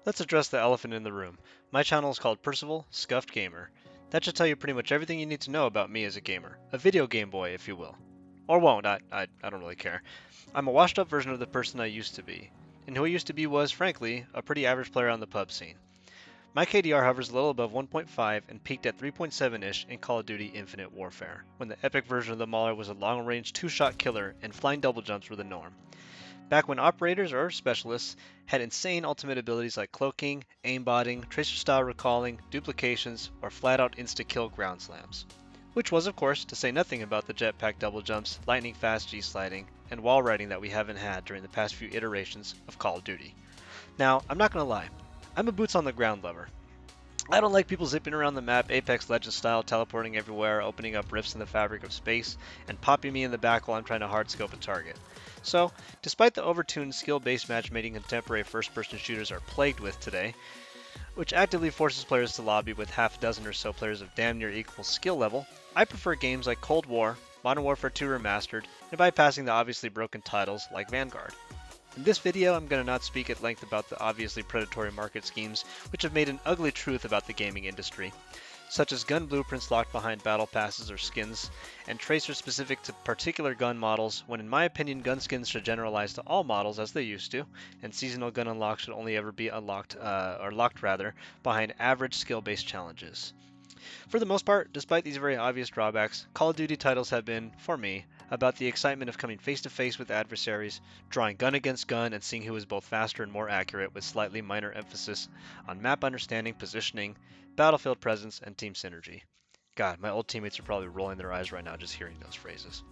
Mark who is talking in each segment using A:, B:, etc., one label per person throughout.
A: Let's address the elephant in the room. My channel is called Percival, Scuffed Gamer. That should tell you pretty much everything you need to know about me as a gamer. A video game boy, if you will. Or won't, I don't really care. I'm a washed up version of the person I used to be. And who I used to be was, frankly, a pretty average player on the pub scene. My KDR hovers a little above 1.5 and peaked at 3.7-ish in Call of Duty Infinite Warfare, when the epic version of the Mauler was a long-range two-shot killer and flying double jumps were the norm. Back when operators or specialists had insane ultimate abilities like cloaking, aimbotting, tracer style recalling, duplications, or flat out insta-kill ground slams. Which was, of course, to say nothing about the jetpack double jumps, lightning fast G-sliding, and wall riding that we haven't had during the past few iterations of Call of Duty. Now, I'm not gonna lie, I'm a boots on the ground lover. I don't like people zipping around the map Apex Legends style, teleporting everywhere, opening up rifts in the fabric of space, and popping me in the back while I'm trying to hardscope a target. So, despite the overtuned skill-based matchmaking contemporary first-person shooters are plagued with today, which actively forces players to lobby with half a dozen or so players of damn near equal skill level, I prefer games like Cold War, Modern Warfare 2 Remastered, and bypassing the obviously broken titles like Vanguard. In this video, I'm going to not speak at length about the obviously predatory market schemes which have made an ugly truth about the gaming industry, such as gun blueprints locked behind battle passes or skins, and tracers specific to particular gun models, when in my opinion gun skins should generalize to all models as they used to, and seasonal gun unlocks should only ever be unlocked, locked behind average skill-based challenges. For the most part, despite these very obvious drawbacks, Call of Duty titles have been, for me, about the excitement of coming face to face with adversaries, drawing gun against gun, and seeing who is both faster and more accurate, with slightly minor emphasis on map understanding, positioning, battlefield presence, and team synergy. God, my old teammates are probably rolling their eyes right now just hearing those phrases.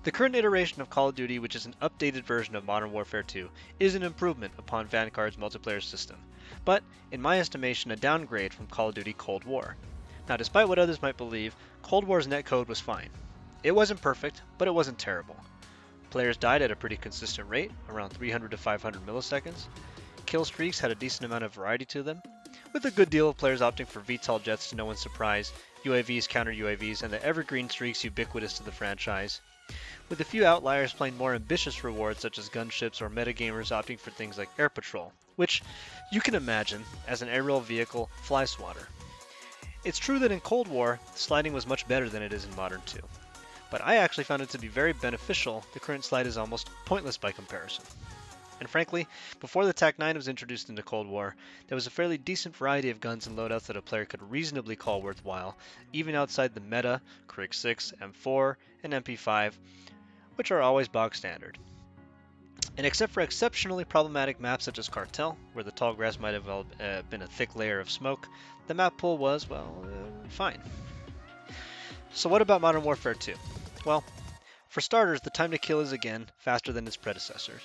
A: The current iteration of Call of Duty, which is an updated version of Modern Warfare 2, is an improvement upon Vanguard's multiplayer system, but, in my estimation, a downgrade from Call of Duty Cold War. Now, despite what others might believe, Cold War's netcode was fine. It wasn't perfect, but it wasn't terrible. Players died at a pretty consistent rate, around 300 to 500 milliseconds. Kill streaks had a decent amount of variety to them, with a good deal of players opting for VTOL jets to no one's surprise, UAVs, counter UAVs, and the evergreen streaks ubiquitous to the franchise, with a few outliers playing more ambitious rewards such as gunships or metagamers opting for things like air patrol, which you can imagine as an aerial vehicle fly swatter. It's true that in Cold War, sliding was much better than it is in Modern 2. But I actually found it to be very beneficial. The current slide is almost pointless by comparison. And frankly, before the TAC-9 was introduced into Cold War, there was a fairly decent variety of guns and loadouts that a player could reasonably call worthwhile, even outside the meta, Krig 6, M4, and MP5, which are always bog standard. And except for exceptionally problematic maps such as Cartel, where the tall grass might have been a thick layer of smoke, the map pool was, well, fine. So what about Modern Warfare 2? Well, for starters, the time to kill is again faster than its predecessors.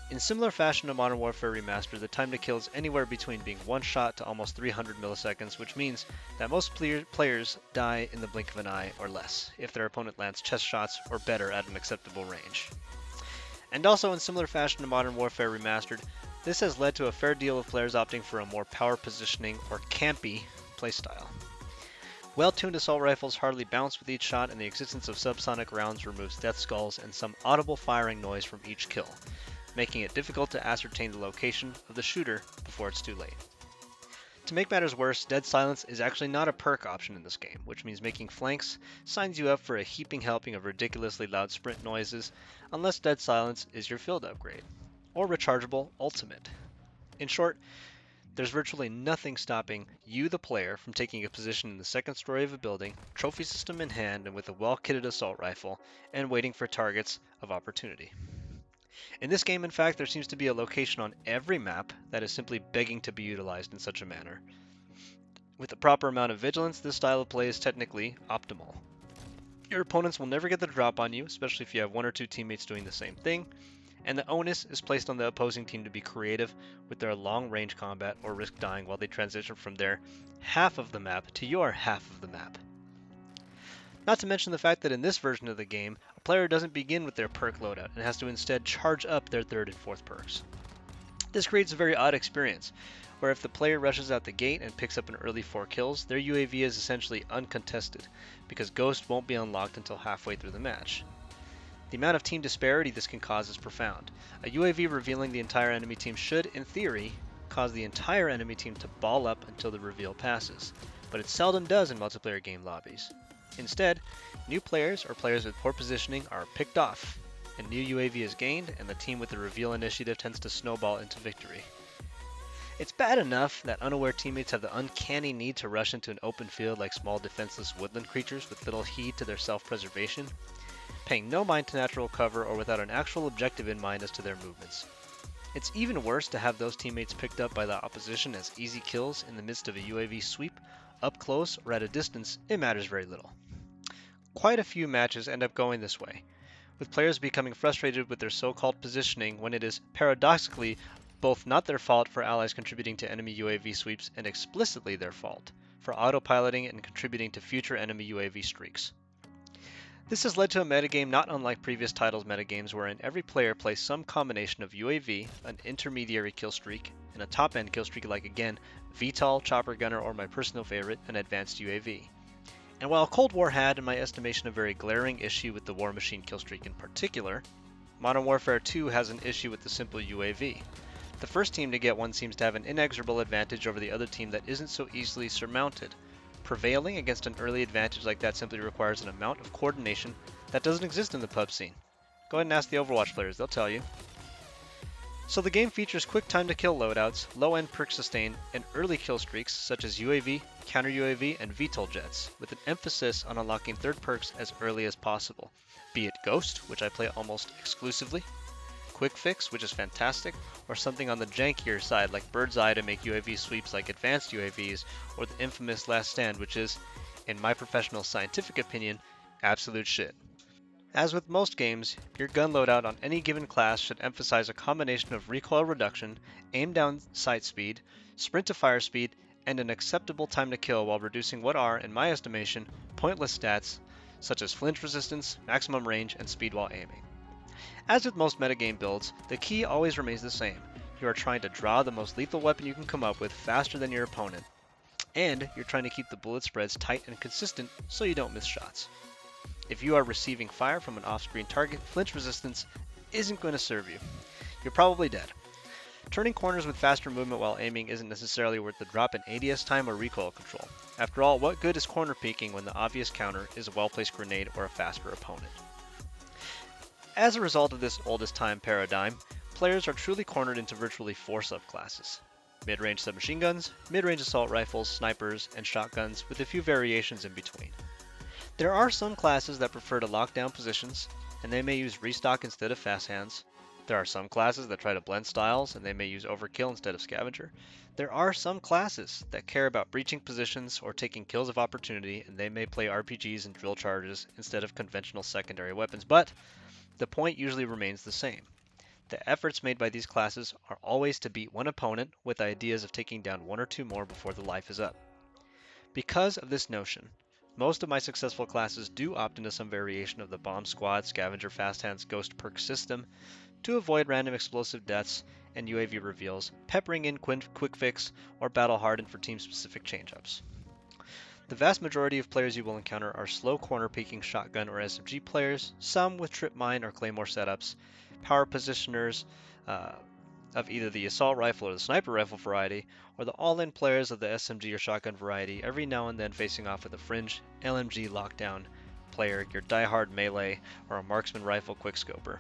A: In similar fashion to Modern Warfare Remastered, the time to kill is anywhere between being one shot to almost 300 milliseconds, which means that most players die in the blink of an eye or less, if their opponent lands chest shots or better at an acceptable range. And also in similar fashion to Modern Warfare Remastered, this has led to a fair deal of players opting for a more power positioning or campy playstyle. Well-tuned assault rifles hardly bounce with each shot, and the existence of subsonic rounds removes death skulls and some audible firing noise from each kill, making it difficult to ascertain the location of the shooter before it's too late. To make matters worse, dead silence is actually not a perk option in this game, which means making flanks signs you up for a heaping helping of ridiculously loud sprint noises, unless dead silence is your field upgrade, or rechargeable ultimate. In short, there's virtually nothing stopping you, the player, from taking a position in the second story of a building, trophy system in hand and with a well-kitted assault rifle, and waiting for targets of opportunity. In this game, in fact, there seems to be a location on every map that is simply begging to be utilized in such a manner. With the proper amount of vigilance, this style of play is technically optimal. Your opponents will never get the drop on you, especially if you have one or two teammates doing the same thing, and the onus is placed on the opposing team to be creative with their long-range combat or risk dying while they transition from their half of the map to your half of the map. Not to mention the fact that in this version of the game, a player doesn't begin with their perk loadout and has to instead charge up their third and fourth perks. This creates a very odd experience, where if the player rushes out the gate and picks up an early 4 kills, their UAV is essentially uncontested, because Ghost won't be unlocked until halfway through the match. The amount of team disparity this can cause is profound. A UAV revealing the entire enemy team should, in theory, cause the entire enemy team to ball up until the reveal passes, but it seldom does in multiplayer game lobbies. Instead, new players or players with poor positioning are picked off, a new UAV is gained, and the team with the reveal initiative tends to snowball into victory. It's bad enough that unaware teammates have the uncanny need to rush into an open field like small defenseless woodland creatures with little heed to their self-preservation, paying no mind to natural cover or without an actual objective in mind as to their movements. It's even worse to have those teammates picked up by the opposition as easy kills in the midst of a UAV sweep. Up close or at a distance, it matters very little. Quite a few matches end up going this way, with players becoming frustrated with their so-called positioning when it is paradoxically both not their fault for allies contributing to enemy UAV sweeps and explicitly their fault for autopiloting and contributing to future enemy UAV streaks. This has led to a metagame not unlike previous titles metagames wherein every player plays some combination of UAV, an intermediary kill streak, and a top-end kill streak like again, VTOL, Chopper Gunner, or my personal favorite, an advanced UAV. And while Cold War had, in my estimation, a very glaring issue with the War Machine kill streak in particular, Modern Warfare 2 has an issue with the simple UAV. The first team to get one seems to have an inexorable advantage over the other team that isn't so easily surmounted. Prevailing against an early advantage like that simply requires an amount of coordination that doesn't exist in the pub scene. Go ahead and ask the Overwatch players, they'll tell you. So the game features quick time to kill loadouts, low end perk sustain, and early kill streaks such as UAV, counter UAV, and VTOL jets, with an emphasis on unlocking third perks as early as possible, be it Ghost, which I play almost exclusively, Quick Fix, which is fantastic, or something on the jankier side like Bird's Eye to make UAV sweeps like advanced UAVs, or the infamous Last Stand, which is, in my professional scientific opinion, absolute shit. As with most games, your gun loadout on any given class should emphasize a combination of recoil reduction, aim down sight speed, sprint to fire speed, and an acceptable time to kill while reducing what are, in my estimation, pointless stats such as flinch resistance, maximum range, and speed while aiming. As with most metagame builds, the key always remains the same. You are trying to draw the most lethal weapon you can come up with faster than your opponent, and you're trying to keep the bullet spreads tight and consistent so you don't miss shots. If you are receiving fire from an off-screen target, flinch resistance isn't going to serve you. You're probably dead. Turning corners with faster movement while aiming isn't necessarily worth the drop in ADS time or recoil control. After all, what good is corner peeking when the obvious counter is a well-placed grenade or a faster opponent? As a result of this oldest time paradigm, players are truly cornered into virtually 4 subclasses: mid-range submachine guns, mid-range assault rifles, snipers, and shotguns, with a few variations in between. There are some classes that prefer to lock down positions, and they may use restock instead of fast hands. There are some classes that try to blend styles, and they may use overkill instead of scavenger. There are some classes that care about breaching positions or taking kills of opportunity, and they may play RPGs and drill charges instead of conventional secondary weapons, but the point usually remains the same. The efforts made by these classes are always to beat one opponent with ideas of taking down 1 or 2 more before the life is up. Because of this notion, most of my successful classes do opt into some variation of the bomb squad, scavenger, fast hands, ghost perk system to avoid random explosive deaths and UAV reveals, peppering in quick fix or battle hardened for team specific change-ups. The vast majority of players you will encounter are slow corner peeking shotgun or SMG players, some with trip mine or claymore setups, power positioners of either the assault rifle or the sniper rifle variety, or the all-in players of the SMG or shotgun variety, every now and then facing off with a fringe LMG lockdown player, your diehard melee, or a marksman rifle quickscoper.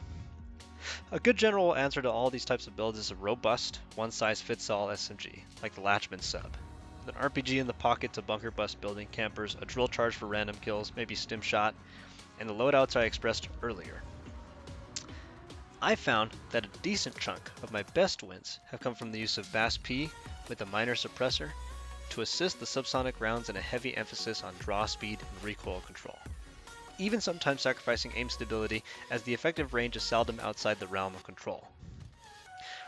A: A good general answer to all these types of builds is a robust, one-size-fits-all SMG, like the Latchman sub. With an RPG in the pocket to bunker bust building campers, a drill charge for random kills, maybe stim shot, and the loadouts I expressed earlier. I found that a decent chunk of my best wins have come from the use of BAS-P with a minor suppressor to assist the subsonic rounds and a heavy emphasis on draw speed and recoil control, even sometimes sacrificing aim stability as the effective range is seldom outside the realm of control.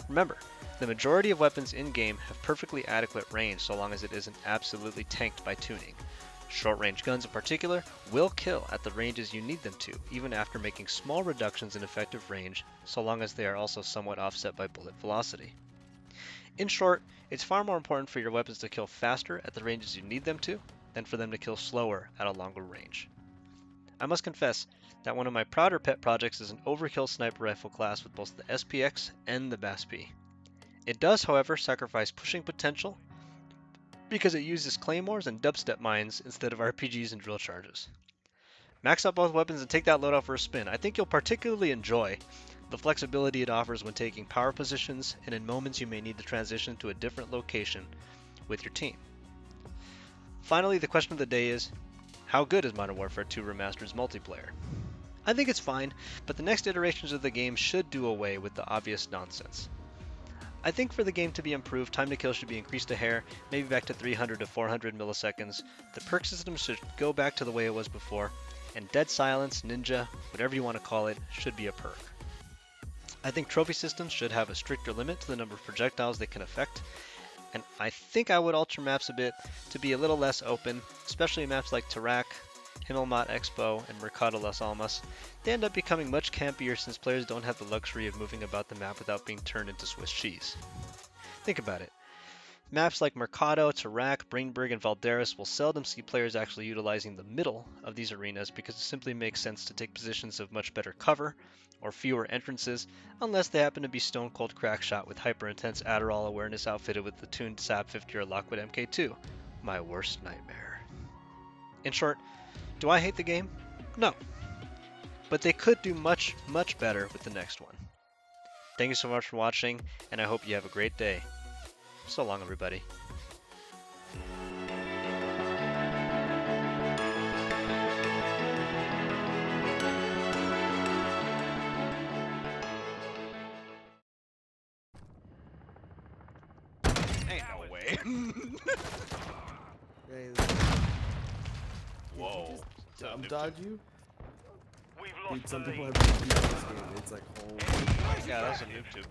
A: Remember, the majority of weapons in-game have perfectly adequate range so long as it isn't absolutely tanked by tuning. Short-range guns in particular will kill at the ranges you need them to, even after making small reductions in effective range, so long as they are also somewhat offset by bullet velocity. In short, it's far more important for your weapons to kill faster at the ranges you need them to, than for them to kill slower at a longer range. I must confess that one of my prouder pet projects is an overkill sniper rifle class with both the SPX and the BAS-P. It does, however, sacrifice pushing potential because it uses claymores and dubstep mines instead of RPGs and drill charges. Max out both weapons and take that loadout for a spin. I think you'll particularly enjoy the flexibility it offers when taking power positions and in moments you may need to transition to a different location with your team. Finally, the question of the day is, how good is Modern Warfare 2 Remastered's multiplayer? I think it's fine, but the next iterations of the game should do away with the obvious nonsense. I think for the game to be improved, time to kill should be increased a hair, maybe back to 300 to 400 milliseconds. The perk system should go back to the way it was before, and dead silence, ninja, whatever you want to call it, should be a perk. I think trophy systems should have a stricter limit to the number of projectiles they can affect, and I think I would alter maps a bit to be a little less open, especially maps like Tarak, Himmelmat Expo, and Mercado Las Almas. They end up becoming much campier since players don't have the luxury of moving about the map without being turned into Swiss cheese. Think about it. Maps like Mercado, Tarak, Brainburg, and Valderas will seldom see players actually utilizing the middle of these arenas because it simply makes sense to take positions of much better cover or fewer entrances unless they happen to be stone cold crackshot with hyper intense Adderall awareness outfitted with the tuned SAP 50 or Lockwood MK2. My worst nightmare. In short, do I hate the game? No. But they could do much, much better with the next one. Thank you so much for watching, and I hope you have a great day. So long, everybody. Ain't no way. Whoa.
B: Jump dodge you?
C: We've lost
B: Dude, some
C: the
B: people
C: lead.
B: have been in this game. It's like, holy.
A: Yeah, that's a noob tube.